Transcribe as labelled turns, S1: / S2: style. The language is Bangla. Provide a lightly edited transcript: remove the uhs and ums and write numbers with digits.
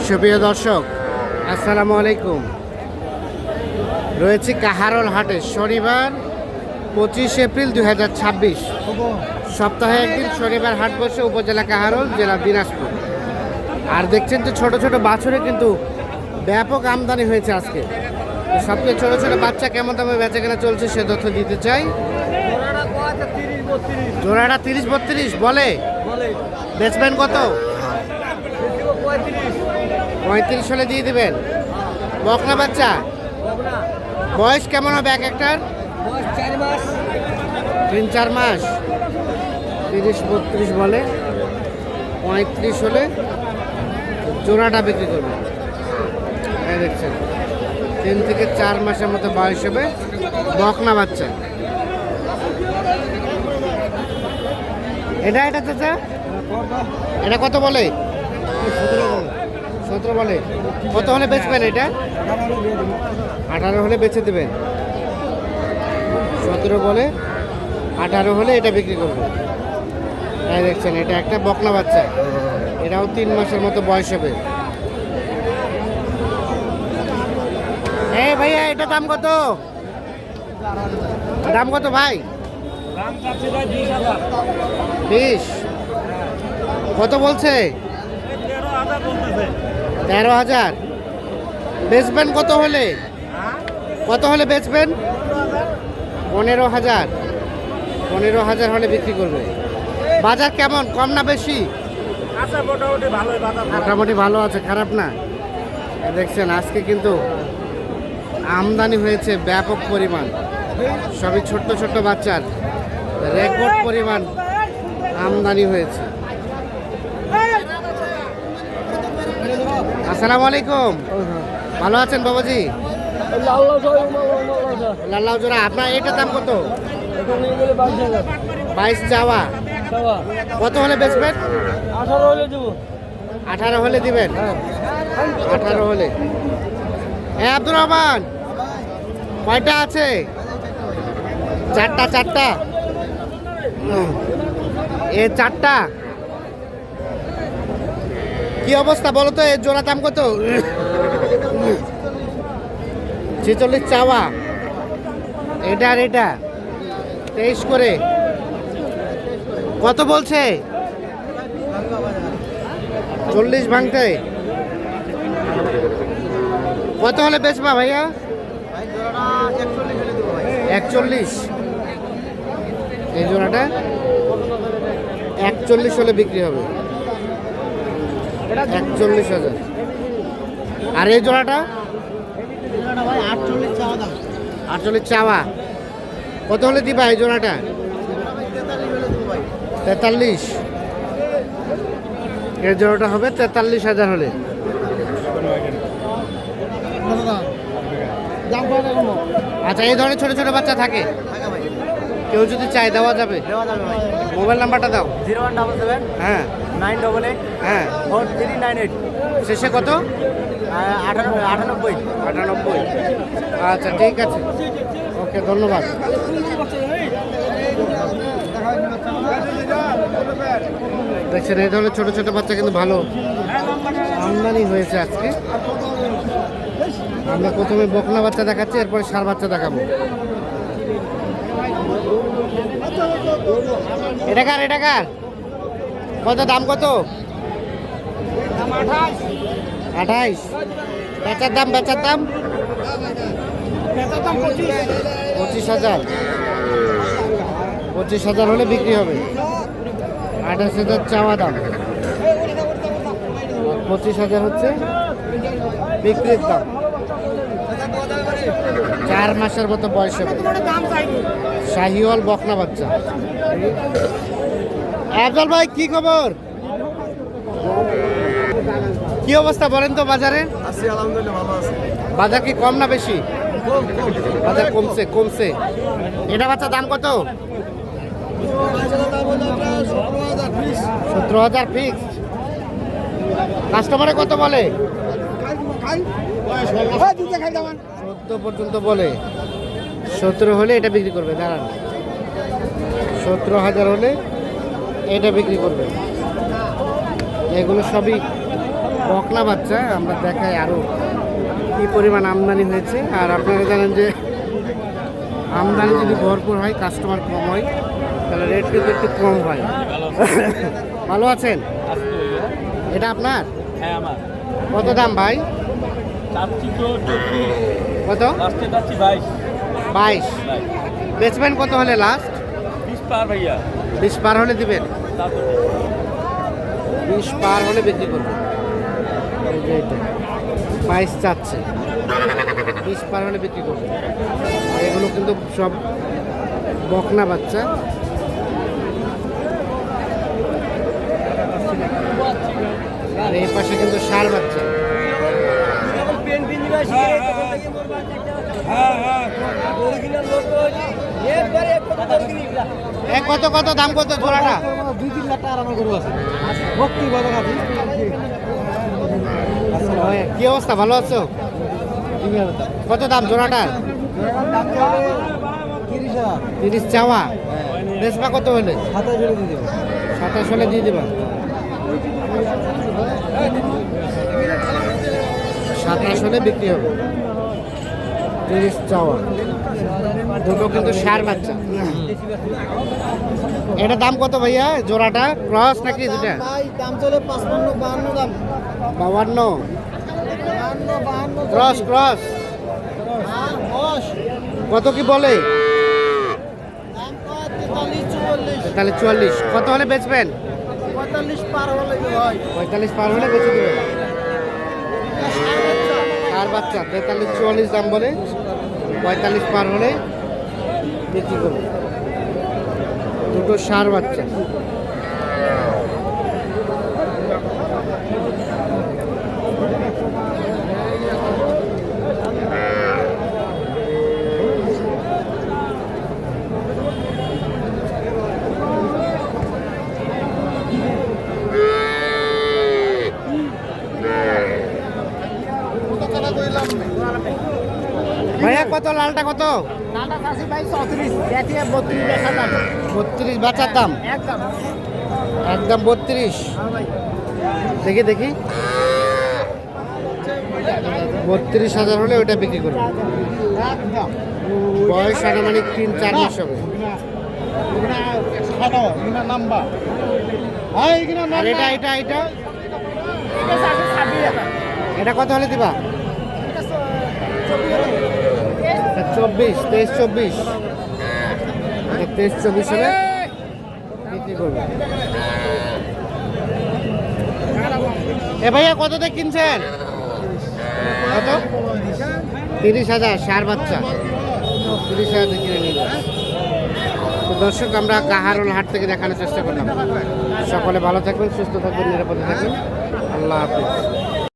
S1: সুপ্রিয় দর্শক, আসসালামু আলাইকুম। রয়েছে কাহারোল হাটে, শনিবার 25 এপ্রিল 2026। সপ্তাহে একদিন শনিবার হাট বসে উপজেলা কাহারোল, জেলা দিনাজপুর। আর দেখছেন যে ছোট ছোট বাছুরে কিন্তু ব্যাপক আমদানি হয়েছে আজকে। সবচেয়ে ছোট ছোট বাচ্চা কেমন দামে বেচা কেনা চলছে সে তথ্য দিতে চাই। জোড়াটা 30-32 বলে, বেচবেন কত? 35 হলে দিয়ে দেবেন। বকনা বাচ্চা, বয়স কেমন হবে এক একটার? 3-4 মাস। 30-32 বলে, 35 হলে জোড়াটা বিক্রি করবে। এই দেখছেন 3 থেকে 4 মাসের মতো বয়স হবে বকনা বাচ্চা। এটা চাচা, এটা কত বলে? 17 বলে। কত হলে বেচবেন এটা? 18 হলে বেচে দেবেন। 17 বলে, 18 হলে এটা বিক্রি করবে। এই দেখছেন এটা একটা বকনা বাচ্চা, এটাও 3 মাসের মতো বয়স হবে। এই ভাইয়া, এটা দাম কত? দাম কত ভাই? 20। কত বলছে? 13,000। বেচবেন কত হলে? কত হলে বেচবেন? 15,000। 15,000 হলে বিক্রি করবে। বাজার কেমন, কম না বেশি? মোটামুটি ভালো আছে, খারাপ না। দেখছেন আজকে কিন্তু আমদানি হয়েছে ব্যাপক পরিমাণ, সবই ছোট্ট ছোট্ট বাচ্চার রেকর্ড পরিমাণ আমদানি হয়েছে। আসসালামু আলাইকুম, ভালো আছেন বাবাজি? লাল্লাহ জোড়া। আপনার এটার দাম কত? 22 চাওয়া। কত হলে বেচবেন?
S2: 18 হলে দেবো।
S1: 18 হলে দিবেন। 18 হলে। হ্যাঁ আব্দুর রহমান, কয়টা আছে? 4টা। এ 4টা। কি অবস্থা বলো তো, এর জোড়া দাম কত? 46 চাওয়া। এটা আর এটা 23 করে। কত বলছে? 40 ভাঙতে। কত হলে বেচবা ভাইয়া? 41। এই জোড়াটা 41 হলে বিক্রি হবে। 41,000। আর এই জোড়াটা? 48 চাওয়া। কত হলে দিবা এই জোড়াটা? 43। এই জোড়াটা হবে 43,000 হলে। আচ্ছা, এই ধরনের ছোট ছোট বাচ্চা থাকে, কেউ যদি চায় দেওয়া যাবে? মোবাইল নাম্বারটা দাও।
S2: 0177
S1: হ্যাঁ
S2: 988
S1: হ্যাঁ
S2: 4398।
S1: শেষে কত?
S2: 98।
S1: আচ্ছা ঠিক আছে, ওকে, ধন্যবাদ। দেখছেন এই ধরনের ছোট ছোট বাচ্চা কিন্তু ভালো আমদানি হয়েছে আজকে। আমরা প্রথমে বকনা বাচ্চা দেখাচ্ছি, এরপরে ষাঁড় বাচ্চা দেখাবো। এটা কার? কত দাম? কত? 28। বেচার দাম? 25,000। 25,000 হলে বিক্রি হবে। 28,000 চাওয়া দাম, 25,000 হচ্ছে বিক্রির দাম। 4 মাসের মতো বয়স হবে। শাহিওয়াল বকনা বাচ্চা। আফজল ভাই, কি খবর? কি অবস্থা বলেন তো বাজারে?
S2: আছি আলহামদুলিল্লাহ, ভালো আছে।
S1: বাজার কি কম না বেশি? বাজার কমছে। এটা বাচ্চা দাম কত? 17,000 ফিক্স। কাস্টমারে কত বলে? 14 পর্যন্ত বলে। 17 হলে এটা বিক্রি করবে। দাঁড়ান, 17,000 হলে এটা বিক্রি করবে। এগুলো সবই বকনা বাচ্চা আমরা দেখাই আরো কি পরিমাণ আমদানি হয়েছে। আর আপনারা জানেন যে আমদানি যদি ভরপুর হয়, কাস্টমার কম হয়, তাহলে রেট কিন্তু একটু কম হয়। ভালো আছেন? এটা আপনার?
S3: হ্যাঁ আমার
S1: কত দাম ভাই?
S3: চাচ্ছি তো 24,
S1: কত?
S3: লাস্টে চাচ্ছি 22
S1: 22। বেচবেন কত হলে লাস্ট?
S3: 20 পার ভাইয়া
S1: 20 পার হলে দিবেন?
S3: তারপর
S1: 20 পার হলে বিক্রি করবেন। এই যে এটা 22 চাচ্ছে, 20 পার হলে বিক্রি করবেন। এগুলো কিন্তু সব বকনা বাচ্চা। আর এই পাশে কিন্তু ষাঁড় বাচ্চা। কত কত দাম কত জোড়াটা?
S2: 2-3 লাখ টাকা আমার গরু আছে ভক্তি বাজার আছে
S1: কি অবস্থা, ভালো আছো? কত দাম জোড়াটার? 30 চাওয়া, বেচবা কত হলে? 27 হলে দিয়ে দেবা। 27 হলে বিক্রি হবে। 30 চাওয়া, দুটো কিন্তু ষাঁড় বাচ্চা। এটা দাম কত ভাইয়া জোড়াটা? ক্রস নাকি দুটা?
S2: দাম চলে 55-52 দাম
S1: 52। ক্রস ক্রস কত কি বলে? তাহলে 44। কত হলে বেচবেন?
S2: 45 পার হলে হয়
S1: 45 পার হলে বেচে দেবেন। ষাঁড় বাচ্চা 43-44 দাম বলে, 45 পার হলে বিক্রি করবে। দুটো ষাঁড় বাচ্চা। ভাইয়া কত লালটা কত? 32 বাচ্চার দাম একদম 32। দেখি দেখি 32,000 হলে ওইটা বিক্রি করবে। বয়স আনুমানিক 3-4 মাস হবে। আর এটা এটা এটা এটা কত হলে দিবা? 24, 23-24, 23-24 হলে বিক্রি করবে। এ ভাইয়া কততে কিনছেন? কত? 30,000 ষাঁড় বাচ্চা, 30,000 কিনে নিবে। তো দর্শক, আমরা কাহারোল হাট থেকে দেখানোর চেষ্টা করলাম। সকলে ভালো থাকবেন, সুস্থ থাকবেন, নিরাপদে থাকবেন। আল্লাহ হাফিজ।